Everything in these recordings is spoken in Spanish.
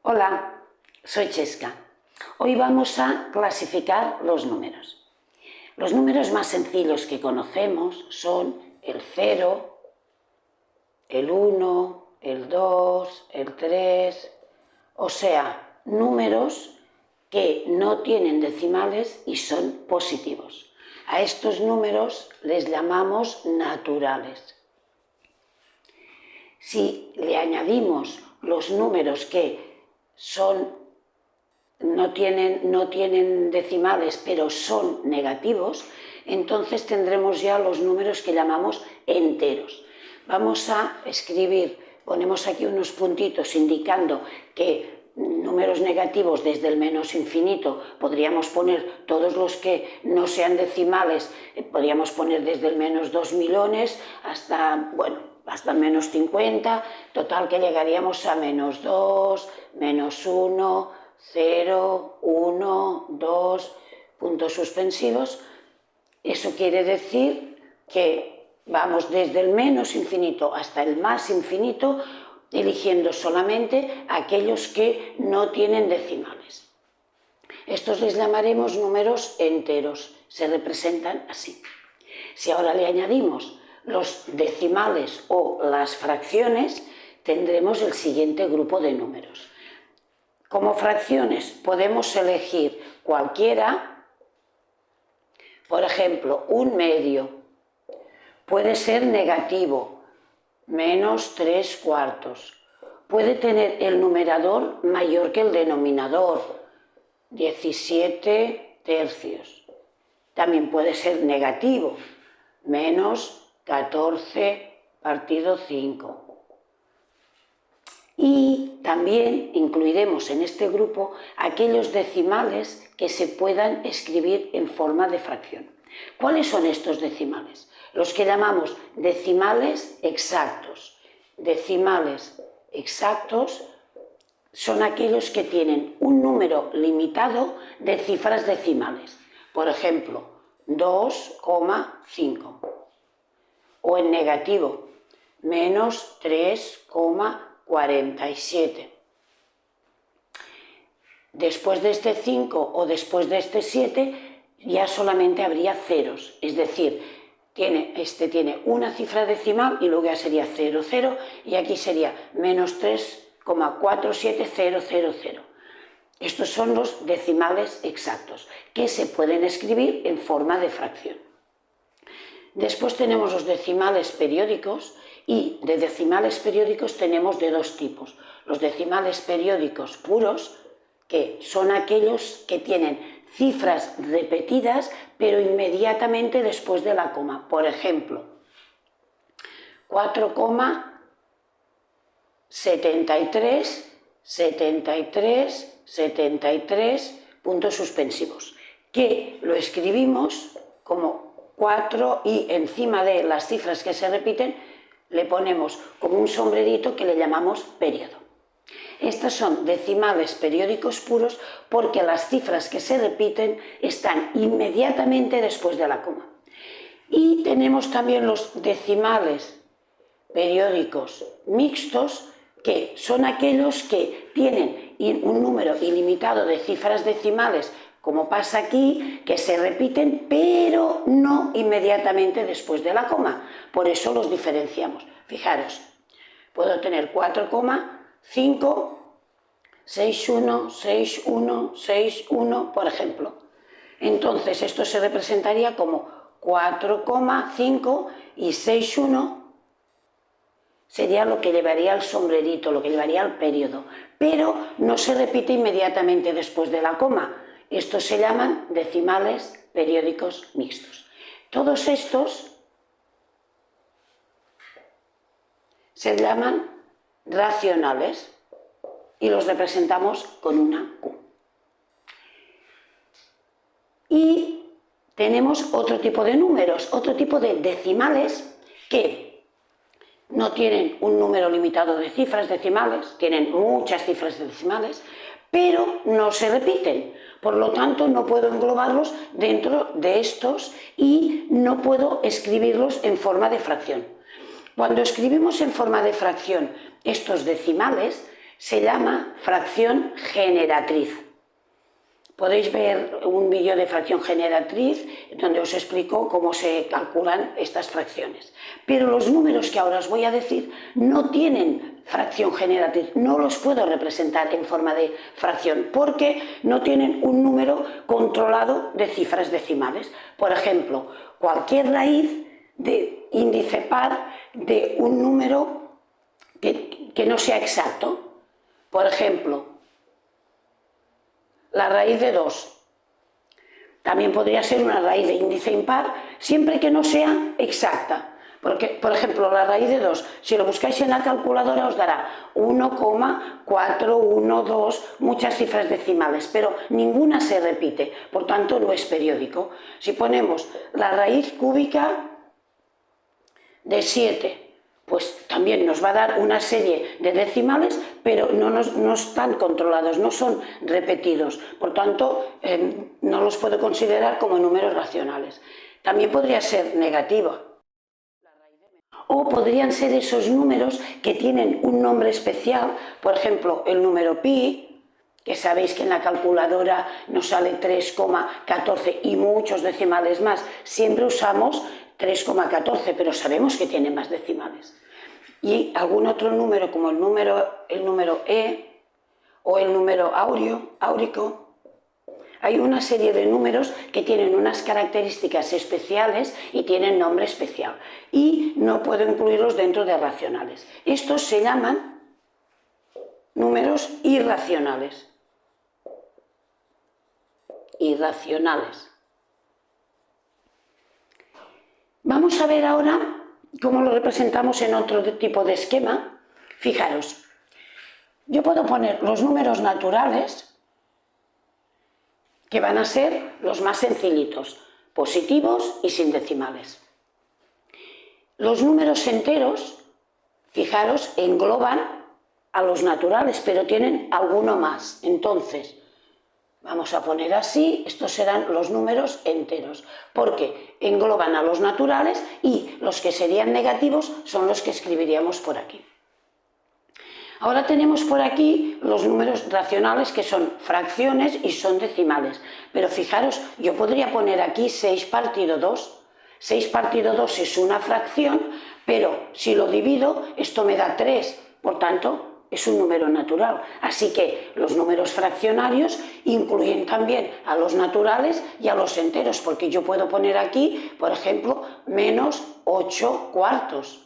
Hola, soy Chesca. Hoy vamos a clasificar los números. Los números más sencillos que conocemos son el 0, el 1, el 2, el 3, o sea, números que no tienen decimales y son positivos. A estos números les llamamos naturales. Si le añadimos los números que no tienen decimales pero son negativos, entonces tendremos ya los números que llamamos enteros. Vamos a escribir, ponemos aquí unos puntitos indicando que números negativos desde el menos infinito podríamos poner todos los que no sean decimales, podríamos poner desde el menos 2 millones hasta, hasta menos 50, total que llegaríamos a menos 2, menos 1, 0, 1, 2, puntos suspensivos. Eso quiere decir que vamos desde el menos infinito hasta el más infinito, eligiendo solamente aquellos que no tienen decimales. Estos les llamaremos números enteros, se representan así. Si ahora le añadimos los decimales o las fracciones, tendremos el siguiente grupo de números. Como fracciones podemos elegir cualquiera, por ejemplo, un medio, puede ser negativo, menos 3 cuartos, puede tener el numerador mayor que el denominador, 17 tercios, también puede ser negativo, menos 14 partido 5. Y también incluiremos en este grupo aquellos decimales que se puedan escribir en forma de fracción. ¿Cuáles son estos decimales? Los que llamamos decimales exactos. Decimales exactos son aquellos que tienen un número limitado de cifras decimales. Por ejemplo, 2,5. O en negativo, menos 3,47. Después de este 5 o después de este 7 ya solamente habría ceros, es decir, este tiene una cifra decimal y luego ya sería 0, 0 y aquí sería menos 3,47000. Estos son los decimales exactos que se pueden escribir en forma de fracción. Después tenemos los decimales periódicos y de decimales periódicos tenemos de dos tipos. Los decimales periódicos puros, que son aquellos que tienen cifras repetidas pero inmediatamente después de la coma. Por ejemplo, 4,73, 73, 73, puntos suspensivos, que lo escribimos como 4 y encima de las cifras que se repiten le ponemos como un sombrerito que le llamamos periodo. Estos son decimales periódicos puros porque las cifras que se repiten están inmediatamente después de la coma. Y tenemos también los decimales periódicos mixtos, que son aquellos que tienen un número ilimitado de cifras decimales, como pasa aquí, que se repiten, pero no inmediatamente después de la coma. Por eso los diferenciamos. Fijaros, puedo tener 4,5, 6,1, 6,1, 6,1, por ejemplo. Entonces, esto se representaría como 4,5 y 6,1 sería lo que llevaría el sombrerito, lo que llevaría el periodo, pero no se repite inmediatamente después de la coma. Estos se llaman decimales periódicos mixtos. Todos estos se llaman racionales y los representamos con una Q. Y tenemos otro tipo de números, otro tipo de decimales que no tienen un número limitado de cifras decimales, tienen muchas cifras decimales, pero no se repiten. Por lo tanto, no puedo englobarlos dentro de estos y no puedo escribirlos en forma de fracción. Cuando escribimos en forma de fracción estos decimales, se llama fracción generatriz. Podéis ver un vídeo de fracción generatriz donde os explico cómo se calculan estas fracciones. Pero los números que ahora os voy a decir no tienen fracción generatriz, no los puedo representar en forma de fracción porque no tienen un número controlado de cifras decimales. Por ejemplo, cualquier raíz de índice par de un número que no sea exacto. Por ejemplo, la raíz de 2. También podría ser una raíz de índice impar, siempre que no sea exacta. Porque, por ejemplo, la raíz de 2, si lo buscáis en la calculadora os dará 1,412, muchas cifras decimales, pero ninguna se repite, por tanto no es periódico. Si ponemos la raíz cúbica de 7, pues también nos va a dar una serie de decimales, pero no están controlados, no son repetidos. Por tanto, no los puedo considerar como números racionales. También podría ser negativa. O podrían ser esos números que tienen un nombre especial, por ejemplo, el número pi, que sabéis que en la calculadora nos sale 3,14 y muchos decimales más. Siempre usamos 3,14, pero sabemos que tiene más decimales. Y algún otro número, como el número e o el número áurico. Hay una serie de números que tienen unas características especiales y tienen nombre especial. Y no puedo incluirlos dentro de racionales. Estos se llaman números irracionales. Irracionales. Vamos a ver ahora cómo lo representamos en otro tipo de esquema. Fijaros, yo puedo poner los números naturales, que van a ser los más sencillitos, positivos y sin decimales. Los números enteros, fijaros, engloban a los naturales, pero tienen alguno más. Entonces, vamos a poner así, estos serán los números enteros, porque engloban a los naturales y los que serían negativos son los que escribiríamos por aquí. Ahora tenemos por aquí los números racionales, que son fracciones y son decimales. Pero fijaros, yo podría poner aquí 6 partido 2. 6 partido 2 es una fracción, pero si lo divido, esto me da 3. Por tanto, es un número natural. Así que los números fraccionarios incluyen también a los naturales y a los enteros, porque yo puedo poner aquí, por ejemplo, menos 8 cuartos.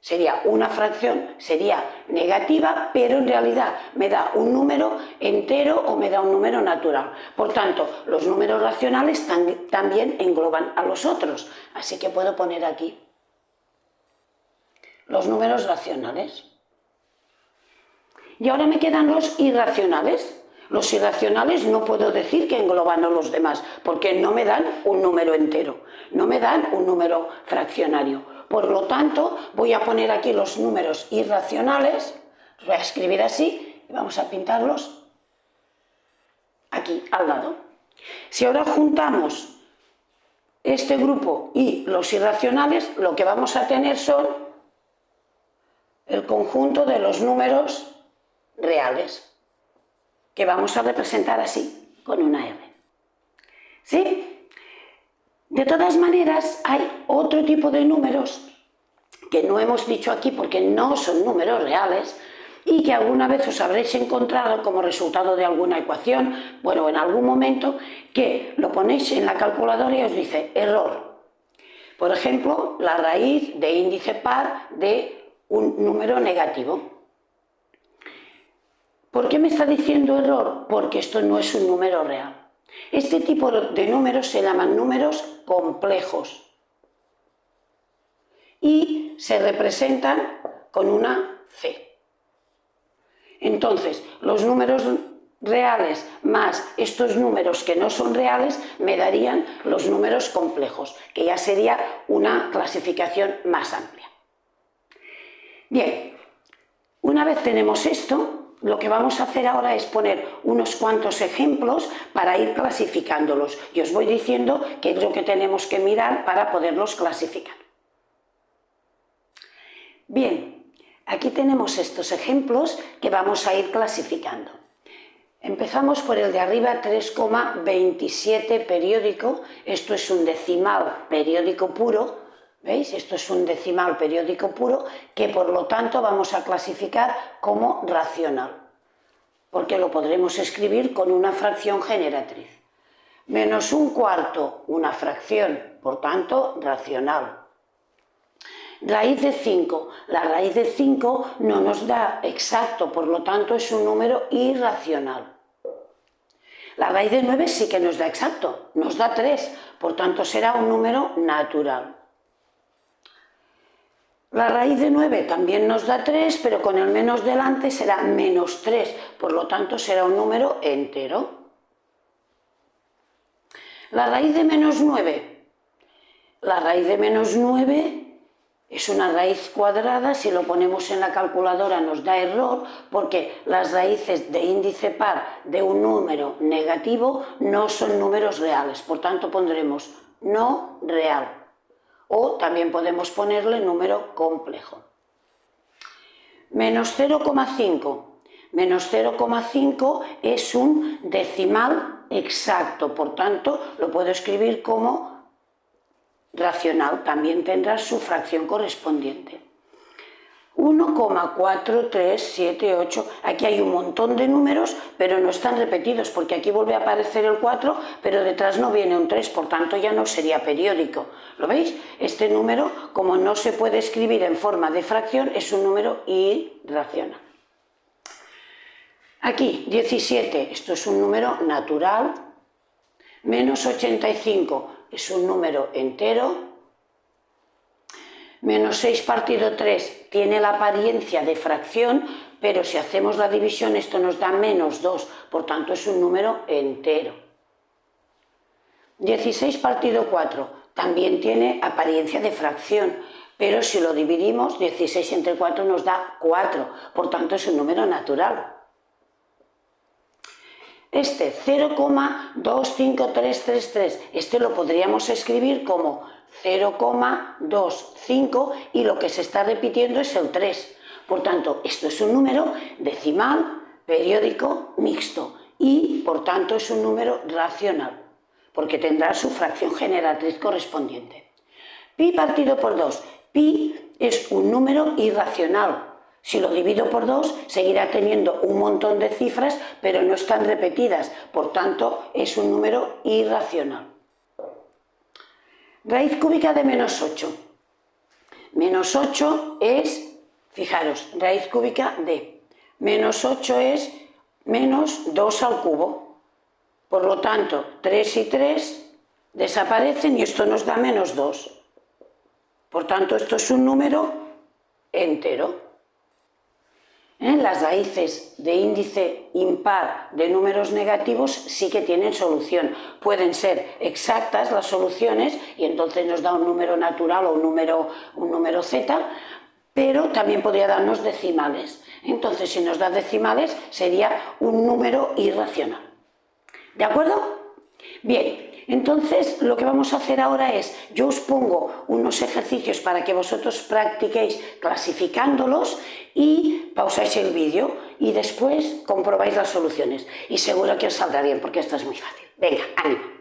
Sería una fracción, sería negativa, pero en realidad me da un número entero o me da un número natural. Por tanto, los números racionales también engloban a los otros. Así que puedo poner aquí los números racionales. Y ahora me quedan los irracionales. Los irracionales no puedo decir que engloban a los demás, porque no me dan un número entero, no me dan un número fraccionario. Por lo tanto, voy a poner aquí los números irracionales, voy a escribir así y vamos a pintarlos aquí al lado. Si ahora juntamos este grupo y los irracionales, lo que vamos a tener son el conjunto de los números reales, que vamos a representar así, con una R. ¿Sí? De todas maneras, hay otro tipo de números que no hemos dicho aquí porque no son números reales y que alguna vez os habréis encontrado como resultado de alguna ecuación, bueno, en algún momento, que lo ponéis en la calculadora y os dice error. Por ejemplo, la raíz de índice par de un número negativo. ¿Por qué me está diciendo error? Porque esto no es un número real. Este tipo de números se llaman números complejos y se representan con una C. Entonces, los números reales más estos números que no son reales me darían los números complejos, que ya sería una clasificación más amplia. Bien, una vez tenemos esto, lo que vamos a hacer ahora es poner unos cuantos ejemplos para ir clasificándolos. Y os voy diciendo qué es lo que tenemos que mirar para poderlos clasificar. Bien, Aquí tenemos estos ejemplos que vamos a ir clasificando. Empezamos por el de arriba, 3,27 periódico. Esto es un decimal periódico puro. ¿Veis? Esto es un decimal periódico puro que por lo tanto vamos a clasificar como racional, porque lo podremos escribir con una fracción generatriz. Menos un cuarto, una fracción, por tanto, racional. Raíz de 5. La raíz de 5 no nos da exacto, por lo tanto es un número irracional. La raíz de 9 sí que nos da exacto, nos da 3, por tanto será un número natural. La raíz de 9 también nos da 3, pero con el menos delante será menos 3, por lo tanto será un número entero. La raíz de menos 9. La raíz de menos 9 es una raíz cuadrada. Si lo ponemos en la calculadora nos da error, porque las raíces de índice par de un número negativo no son números reales, por tanto pondremos no real. O también podemos ponerle número complejo. Menos 0,5. Menos 0,5 es un decimal exacto, por tanto lo puedo escribir como racional, también tendrá su fracción correspondiente. 1,4378, aquí hay un montón de números, pero no están repetidos, porque aquí vuelve a aparecer el 4, pero detrás no viene un 3, por tanto ya no sería periódico. ¿Lo veis? Este número, como no se puede escribir en forma de fracción, es un número irracional. Aquí, 17, esto es un número natural. Menos 85 es un número entero. Menos 6 partido 3 tiene la apariencia de fracción, pero si hacemos la división esto nos da menos 2, por tanto es un número entero. 16 partido 4 también tiene apariencia de fracción, pero si lo dividimos, 16 entre 4 nos da 4, por tanto es un número natural. Este 0,25333, este lo podríamos escribir como 0,25 y lo que se está repitiendo es el 3. Por tanto, esto es un número decimal, periódico, mixto y por tanto es un número racional, porque tendrá su fracción generatriz correspondiente. Pi partido por 2. Pi es un número irracional. Si lo divido por 2, seguirá teniendo un montón de cifras, pero no están repetidas, por tanto es un número irracional. Raíz cúbica de menos 8. Menos 8 es, fijaros, raíz cúbica de menos 8 es menos 2 al cubo. Por lo tanto, 3 y 3 desaparecen y esto nos da menos 2. Por tanto, esto es un número entero. Las raíces de índice impar de números negativos sí que tienen solución. Pueden ser exactas las soluciones y entonces nos da un número natural o un número z, pero también podría darnos decimales. Entonces, si nos da decimales, sería un número irracional. ¿De acuerdo? Bien. Entonces, lo que vamos a hacer ahora es, yo os pongo unos ejercicios para que vosotros practiquéis clasificándolos y pausáis el vídeo y después comprobáis las soluciones. Y seguro que os saldrá bien, porque esto es muy fácil. Venga, ánimo.